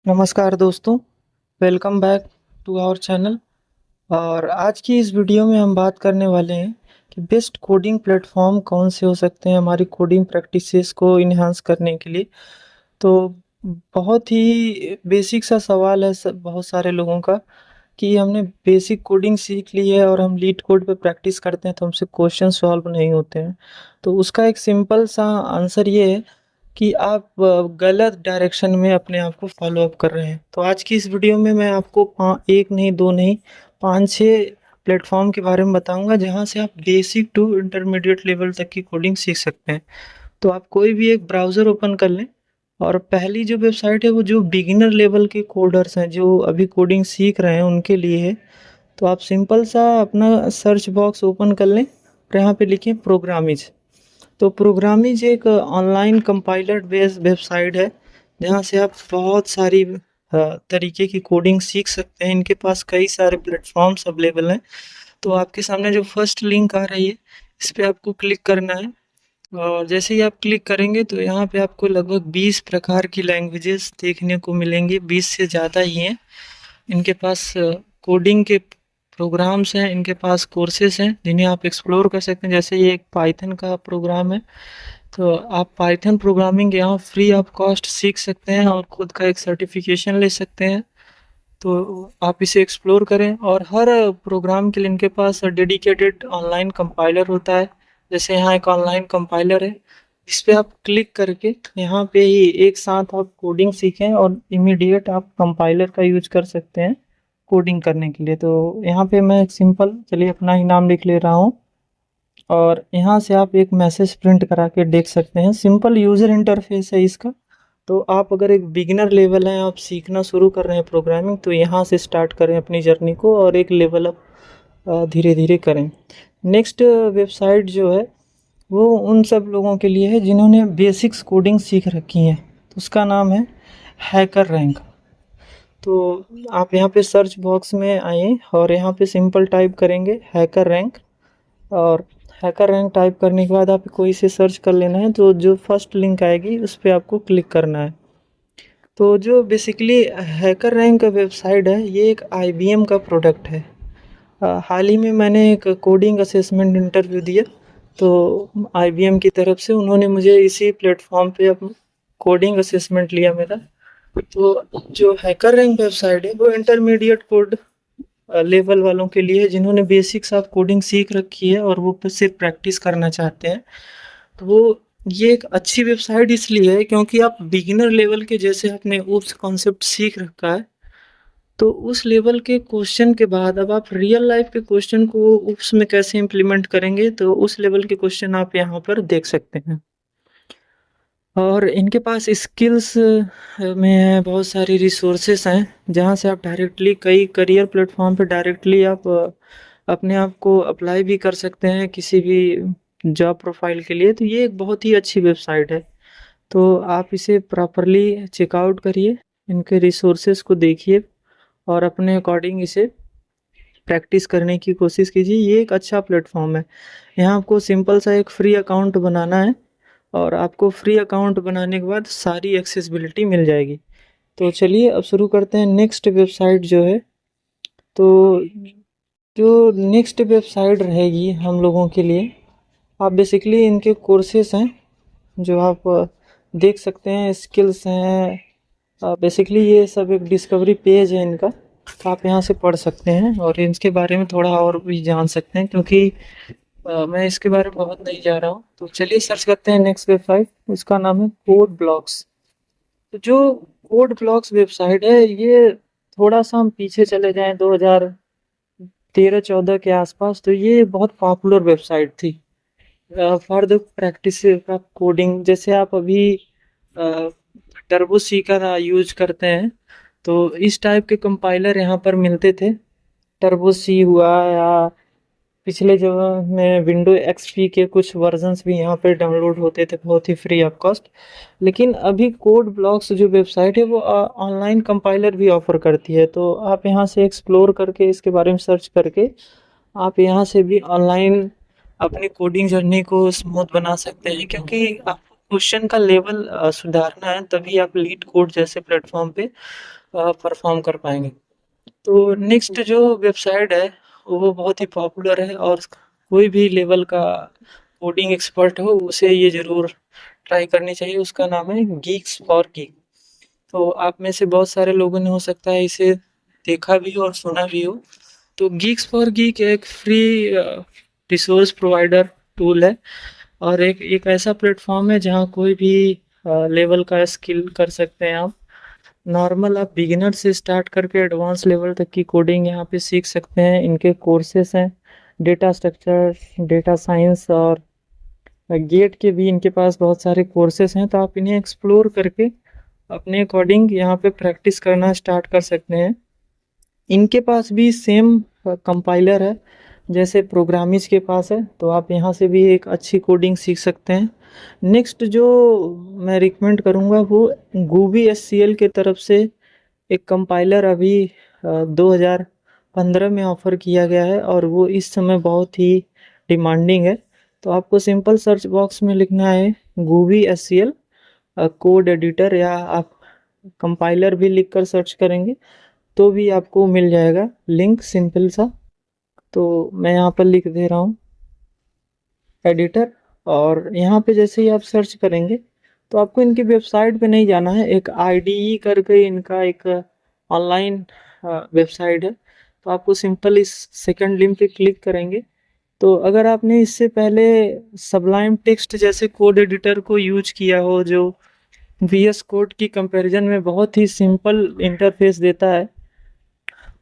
नमस्कार दोस्तों, welcome back to our channel. और आज की इस वीडियो में हम बात करने वाले हैं कि बेस्ट कोडिंग प्लेटफॉर्म कौन से हो सकते हैं हमारी कोडिंग प्रैक्टिसेस को इन्हांस करने के लिए। तो बहुत ही बेसिक सा सवाल है बहुत सारे लोगों का कि हमने बेसिक कोडिंग सीख ली है और हम लीड कोड पे प्रैक्टिस करते हैं तो हमसे क्वेश्चन सॉल्व नहीं होते हैं। तो उसका एक सिंपल सा आंसर ये है कि आप गलत डायरेक्शन में अपने आप को फॉलो अप कर रहे हैं। तो आज की इस वीडियो में मैं आपको एक नहीं दो नहीं 5-6 प्लेटफॉर्म के बारे में बताऊंगा जहां से आप बेसिक टू इंटरमीडिएट लेवल तक की कोडिंग सीख सकते हैं। तो आप कोई भी एक ब्राउज़र ओपन कर लें और पहली जो वेबसाइट है वो जो बिगिनर लेवल के कोडर्स हैं जो अभी कोडिंग सीख रहे हैं उनके लिए है। तो आप सिंपल सा अपना सर्च बॉक्स ओपन कर लें और यहाँ पे लिखिए प्रोग्रामिज। तो प्रोग्रामिज एक ऑनलाइन कंपाइलर बेस्ड वेबसाइट है जहाँ से आप बहुत सारी तरीके की कोडिंग सीख सकते हैं। इनके पास कई सारे प्लेटफॉर्म्स अवेलेबल हैं। तो आपके सामने जो फर्स्ट लिंक आ रही है इस पे आपको क्लिक करना है और जैसे ही आप क्लिक करेंगे तो यहाँ पे आपको लगभग 20 प्रकार की लैंग्वेजेस देखने को मिलेंगी, 20 से ज़्यादा ही हैं। इनके पास कोडिंग के प्रोग्राम्स हैं, इनके पास कोर्सेज हैं जिन्हें आप एक्सप्लोर कर सकते हैं। जैसे ये एक पाइथन का प्रोग्राम है तो आप पाइथन प्रोग्रामिंग यहाँ फ्री ऑफ कॉस्ट सीख सकते हैं और खुद का एक सर्टिफिकेशन ले सकते हैं। तो आप इसे एक्सप्लोर करें और हर प्रोग्राम के लिए इनके पास डेडिकेटेड ऑनलाइन कंपाइलर होता है। जैसे यहाँ एक ऑनलाइन कंपाइलर है, इस पे आप क्लिक करके यहाँ पे ही एक साथ आप कोडिंग सीखें और इमीडिएट आप कंपाइलर का यूज कर सकते हैं कोडिंग करने के लिए। तो यहाँ पे मैं एक सिंपल चलिए अपना ही नाम लिख ले रहा हूँ और यहाँ से आप एक मैसेज प्रिंट करा के देख सकते हैं। सिंपल यूज़र इंटरफेस है इसका। तो आप अगर एक बिगिनर लेवल हैं, आप सीखना शुरू कर रहे हैं प्रोग्रामिंग, तो यहाँ से स्टार्ट करें अपनी जर्नी को और एक लेवल अप धीरे धीरे करें। नेक्स्ट वेबसाइट जो है वो उन सब लोगों के लिए है जिन्होंने बेसिक्स कोडिंग सीख रखी है। तो उसका नाम है हैकर रैंक। तो आप यहाँ पे सर्च बॉक्स में आइए और यहाँ पे सिंपल टाइप करेंगे हैकर रैंक। और हैकर रैंक टाइप करने के बाद आप कोई से सर्च कर लेना है, तो जो फर्स्ट लिंक आएगी उस पर आपको क्लिक करना है। तो जो बेसिकली हैकर रैंक वेबसाइट है ये एक आईबीएम का प्रोडक्ट है। हाल ही में मैंने एक कोडिंग असेसमेंट इंटरव्यू दिया तो आईबीएम की तरफ से उन्होंने मुझे इसी प्लेटफॉर्म पे अपना कोडिंग असेसमेंट लिया मेरा। तो जो हैकर रैंक वेबसाइट है वो इंटरमीडिएट कोड लेवल वालों के लिए है जिन्होंने बेसिक्स ऑफ कोडिंग सीख रखी है और वो सिर्फ प्रैक्टिस करना चाहते हैं। तो वो ये एक अच्छी वेबसाइट इसलिए है क्योंकि आप बिगिनर लेवल के जैसे आपने ऊप्स कॉन्सेप्ट सीख रखा है तो उस लेवल के क्वेश्चन के बाद अब आप रियल लाइफ के क्वेश्चन को ऊप्स में कैसे इम्प्लीमेंट करेंगे, तो उस लेवल के क्वेश्चन आप यहाँ पर देख सकते हैं। और इनके पास स्किल्स में बहुत सारी रिसोर्सेस हैं जहाँ से आप डायरेक्टली कई करियर प्लेटफॉर्म पे डायरेक्टली आप अपने आप को अप्लाई भी कर सकते हैं किसी भी जॉब प्रोफाइल के लिए। तो ये एक बहुत ही अच्छी वेबसाइट है। तो आप इसे प्रॉपरली चेकआउट करिए, इनके रिसोर्सेज को देखिए और अपने अकॉर्डिंग इसे प्रैक्टिस करने की कोशिश कीजिए। ये एक अच्छा प्लेटफॉर्म है। यहाँ आपको सिंपल सा एक फ्री अकाउंट बनाना है और आपको फ्री अकाउंट बनाने के बाद सारी एक्सेसिबिलिटी मिल जाएगी। तो चलिए अब शुरू करते हैं नेक्स्ट वेबसाइट जो है। तो जो नेक्स्ट वेबसाइट रहेगी हम लोगों के लिए, आप बेसिकली इनके कोर्सेस हैं जो आप देख सकते हैं, स्किल्स हैं। बेसिकली ये सब एक डिस्कवरी पेज है इनका, तो आप यहाँ से पढ़ सकते हैं और इनके बारे में थोड़ा और भी जान सकते हैं क्योंकि मैं इसके बारे में बहुत नहीं जा रहा हूँ। तो चलिए सर्च करते हैं नेक्स्ट वेबसाइट, उसका नाम है कोड ब्लॉक्स। तो जो कोड ब्लॉक्स वेबसाइट है ये थोड़ा सा हम पीछे चले जाएं 2013-14 के आसपास, तो ये बहुत पॉपुलर वेबसाइट थी for the practice of coding. जैसे आप अभी टर्बो सी का यूज करते हैं तो इस टाइप के कंपाइलर यहाँ पर मिलते थे। टर्बो सी हुआ या पिछले जो में विंडो एक्सपी के कुछ वर्जन्स भी यहाँ पे डाउनलोड होते थे बहुत ही फ्री ऑफ कॉस्ट। लेकिन अभी कोड ब्लॉक्स जो वेबसाइट है वो ऑनलाइन कंपाइलर भी ऑफर करती है। तो आप यहाँ से एक्सप्लोर करके इसके बारे में सर्च करके आप यहाँ से भी ऑनलाइन अपनी कोडिंग जर्नी को स्मूथ बना सकते हैं क्योंकि आपको क्वेश्चन का लेवल सुधारना है, तभी आप लीड कोड जैसे प्लेटफॉर्म पे परफॉर्म कर पाएंगे। तो नेक्स्ट जो वेबसाइट है वो बहुत ही पॉपुलर है, और कोई भी लेवल का कोडिंग एक्सपर्ट हो उसे ये जरूर ट्राई करनी चाहिए। उसका नाम है गीक्स फॉर गीक। तो आप में से बहुत सारे लोगों ने हो सकता है इसे देखा भी हो और सुना भी हो। तो गीक्स फॉर गीक एक फ्री रिसोर्स प्रोवाइडर टूल है, और एक ऐसा प्लेटफॉर्म है जहाँ कोई भी लेवल का स्किल कर सकते हैं आप। नॉर्मल आप बिगिनर से स्टार्ट करके एडवांस लेवल तक की कोडिंग यहाँ पे सीख सकते हैं। इनके कोर्सेस हैं डेटा स्ट्रक्चर, डेटा साइंस, और गेट के भी इनके पास बहुत सारे कोर्सेस हैं। तो आप इन्हें एक्सप्लोर करके अपने अकॉर्डिंग यहाँ पे प्रैक्टिस करना स्टार्ट कर सकते हैं। इनके पास भी सेम कंपाइलर है जैसे प्रोग्रामिज के पास है, तो आप यहाँ से भी एक अच्छी कोडिंग सीख सकते हैं। नेक्स्ट जो मैं रिकमेंड करूँगा वो गूबी एससीएल के तरफ से एक कंपाइलर अभी 2015 में ऑफर किया गया है, और वो इस समय बहुत ही डिमांडिंग है। तो आपको सिंपल सर्च बॉक्स में लिखना है गूबी एससीएल कोड एडिटर, या आप कंपाइलर भी लिखकर सर्च करेंगे तो भी आपको मिल जाएगा लिंक सिंपल सा। तो मैं यहाँ पर लिख दे रहा हूँ एडिटर, और यहाँ पे जैसे ही आप सर्च करेंगे तो आपको इनकी वेबसाइट पे नहीं जाना है। एक आईडीई करके इनका एक ऑनलाइन वेबसाइट है, तो आपको सिंपल इस सेकंड लिंक पे क्लिक करेंगे। तो अगर आपने इससे पहले सबलाइम टेक्स्ट जैसे कोड एडिटर को यूज किया हो, जो वीएस कोड की कंपैरिजन में बहुत ही सिंपल इंटरफेस देता है,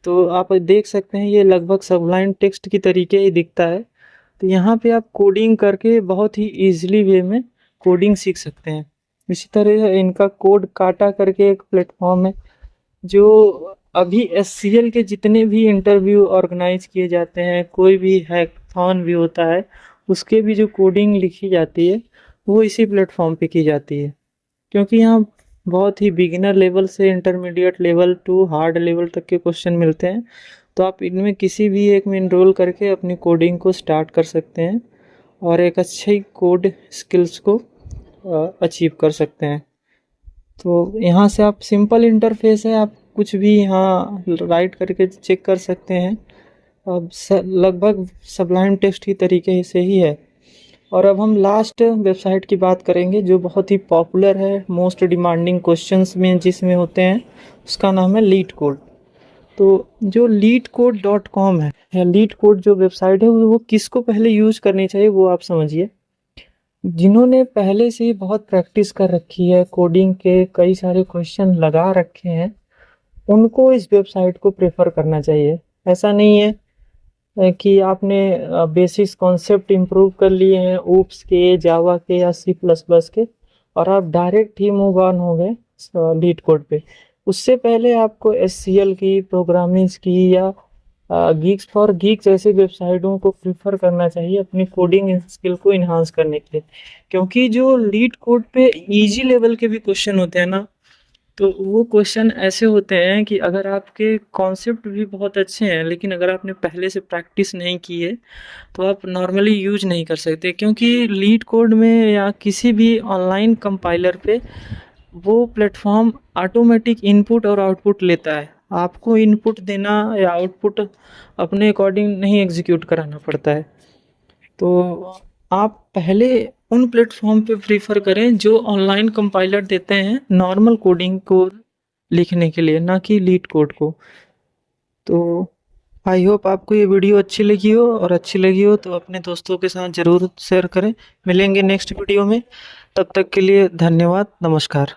तो आप देख सकते हैं ये लगभग सबलाइन टेक्स्ट की तरीके ही दिखता है। तो यहाँ पे आप कोडिंग करके बहुत ही इजीली वे में कोडिंग सीख सकते हैं। इसी तरह इनका कोड काटा करके एक प्लेटफॉर्म है, जो अभी एससीएल के जितने भी इंटरव्यू ऑर्गेनाइज किए जाते हैं, कोई भी हैकाथॉन भी होता है, उसके भी जो कोडिंग लिखी जाती है वो इसी प्लेटफॉर्म पे की जाती है। क्योंकि यहाँ बहुत ही बिगिनर लेवल से intermediate level to hard level तक के क्वेश्चन मिलते हैं। तो आप इनमें किसी भी एक में इनरोल करके अपनी कोडिंग को स्टार्ट कर सकते हैं, और एक अच्छी कोड स्किल्स को अचीव कर सकते हैं। तो यहाँ से आप सिंपल इंटरफेस है, आप कुछ भी यहाँ राइट करके चेक कर सकते हैं। अब लगभग सबलाइम टेक्स्ट की तरीके से ही है। और अब हम लास्ट वेबसाइट की बात करेंगे जो बहुत ही पॉपुलर है, मोस्ट डिमांडिंग क्वेश्चंस में जिसमें होते हैं, उसका नाम है लीड कोड। तो जो leetcode.com है, या लीड कोड जो वेबसाइट है, वो किसको पहले यूज करनी चाहिए वो आप समझिए। जिन्होंने पहले से ही बहुत प्रैक्टिस कर रखी है, कोडिंग के कई सारे क्वेश्चन लगा रखे हैं, उनको इस वेबसाइट को प्रेफर करना चाहिए। ऐसा नहीं है कि आपने बेसिक्स कॉन्सेप्ट इम्प्रूव कर लिए हैं ओप्स के, जावा के या सी प्लस प्लस के, और आप डायरेक्ट ही मूव ऑन हो गए लीड कोड पे। उससे पहले आपको एससीएल की, प्रोग्रामिंग की, या गीक्स फॉर गीक जैसी वेबसाइटों को प्रीफर करना चाहिए अपनी कोडिंग स्किल को इन्हांस करने के लिए। क्योंकि जो लीड कोड पे इजी लेवल के भी क्वेश्चन होते हैं ना, तो वो क्वेश्चन ऐसे होते हैं कि अगर आपके कॉन्सेप्ट भी बहुत अच्छे हैं, लेकिन अगर आपने पहले से प्रैक्टिस नहीं की है तो आप नॉर्मली यूज नहीं कर सकते। क्योंकि लीड कोड में या किसी भी ऑनलाइन कंपाइलर पे वो प्लेटफॉर्म ऑटोमेटिक इनपुट और आउटपुट लेता है। आपको इनपुट देना या आउटपुट अपने अकॉर्डिंग नहीं एग्जीक्यूट कराना पड़ता है। तो आप पहले उन प्लेटफॉर्म पे प्रीफर करें जो ऑनलाइन कंपाइलर देते हैं नॉर्मल कोडिंग को लिखने के लिए, ना कि लीड कोड को। तो आई होप आपको ये वीडियो अच्छी लगी हो, और अच्छी लगी हो तो अपने दोस्तों के साथ ज़रूर शेयर करें। मिलेंगे नेक्स्ट वीडियो में, तब तक के लिए धन्यवाद, नमस्कार।